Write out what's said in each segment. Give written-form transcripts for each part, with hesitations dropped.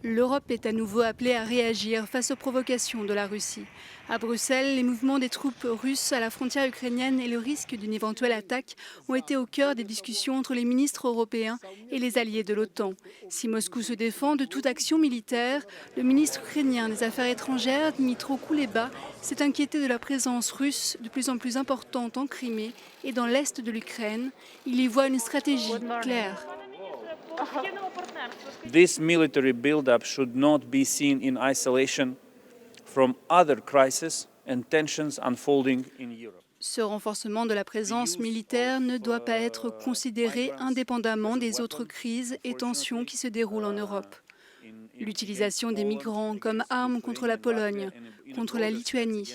L'Europe est à nouveau appelée à réagir face aux provocations de la Russie. À Bruxelles, les mouvements des troupes russes à la frontière ukrainienne et le risque d'une éventuelle attaque ont été au cœur des discussions entre les ministres européens et les alliés de l'OTAN. Si Moscou se défend de toute action militaire, le ministre ukrainien des Affaires étrangères, Dmytro Kuleba, s'est inquiété de la présence russe de plus en plus importante en Crimée et dans l'est de l'Ukraine. Il y voit une stratégie claire. This military build-up should not be seen in isolation from other crises and tensions unfolding in Europe. Ce renforcement de la présence militaire ne doit pas être considéré indépendamment des autres crises et tensions qui se déroulent en Europe. L'utilisation des migrants comme arme contre la Pologne, contre la Lituanie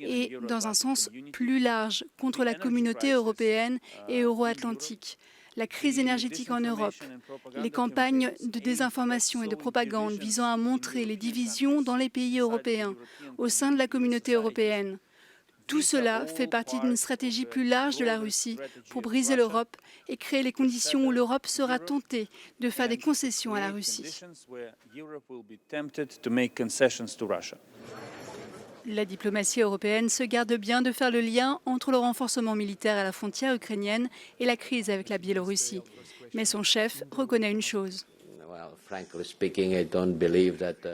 et, dans un sens plus large, contre la communauté européenne et euro-atlantique. La crise énergétique en Europe, les campagnes de désinformation et de propagande visant à montrer les divisions dans les pays européens, au sein de la communauté européenne. Tout cela fait partie d'une stratégie plus large de la Russie pour briser l'Europe et créer les conditions où l'Europe sera tentée de faire des concessions à la Russie. La diplomatie européenne se garde bien de faire le lien entre le renforcement militaire à la frontière ukrainienne et la crise avec la Biélorussie. Mais son chef reconnaît une chose.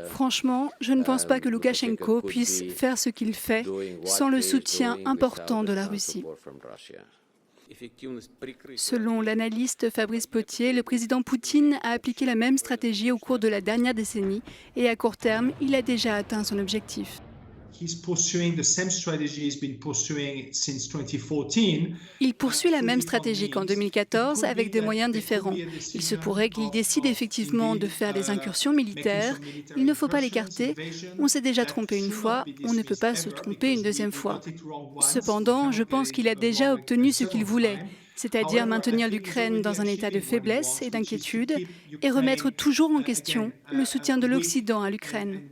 Franchement, je ne pense pas que Loukachenko puisse faire ce qu'il fait sans le soutien important de la Russie. Selon l'analyste Fabrice Potier, le président Poutine a appliqué la même stratégie au cours de la dernière décennie et à court terme, il a déjà atteint son objectif. Il poursuit la même stratégie qu'en 2014 avec des moyens différents. Il se pourrait qu'il décide effectivement de faire des incursions militaires. Il ne faut pas l'écarter. On s'est déjà trompé une fois, on ne peut pas se tromper une deuxième fois. Cependant, je pense qu'il a déjà obtenu ce qu'il voulait, c'est-à-dire maintenir l'Ukraine dans un état de faiblesse et d'inquiétude et remettre toujours en question le soutien de l'Occident à l'Ukraine.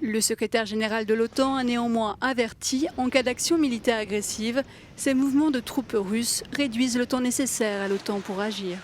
Le secrétaire général de l'OTAN a néanmoins averti, en cas d'action militaire agressive, ces mouvements de troupes russes réduisent le temps nécessaire à l'OTAN pour agir.